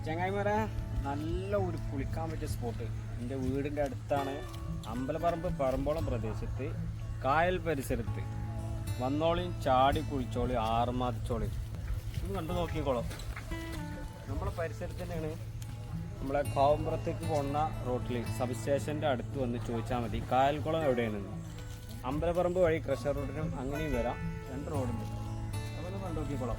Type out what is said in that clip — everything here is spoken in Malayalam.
ചങ്ങായിമാരെ നല്ല ഒരു കുളിക്കാൻ പറ്റിയ സ്പോട്ട് എൻ്റെ വീടിൻ്റെ അടുത്താണ്. അമ്പലപ്പറമ്പ് പറമ്പോളം പ്രദേശത്ത് കായൽ പരിസരത്ത് വന്നോളിയും ചാടി കുളിച്ചോളി ആറുമാതിച്ചോളി ഇത് കണ്ടു നോക്കിക്കോളൂ. നമ്മളെ പരിസരത്ത് തന്നെയാണ്. നമ്മളെ കാവുമ്പുറത്തേക്ക് പോകുന്ന റോട്ടിൽ സബ് സ്റ്റേഷൻ്റെ അടുത്ത് വന്ന് ചോദിച്ചാൽ മതി കായൽക്കുളം എവിടെയാണ്. അമ്പലപ്പറമ്പ് വഴി ക്രഷർ റോഡിനും അങ്ങനെയും വരാം. 2 റോഡുണ്ട്. അപ്പോൾ ഒന്ന് കണ്ടു നോക്കിക്കോളാം.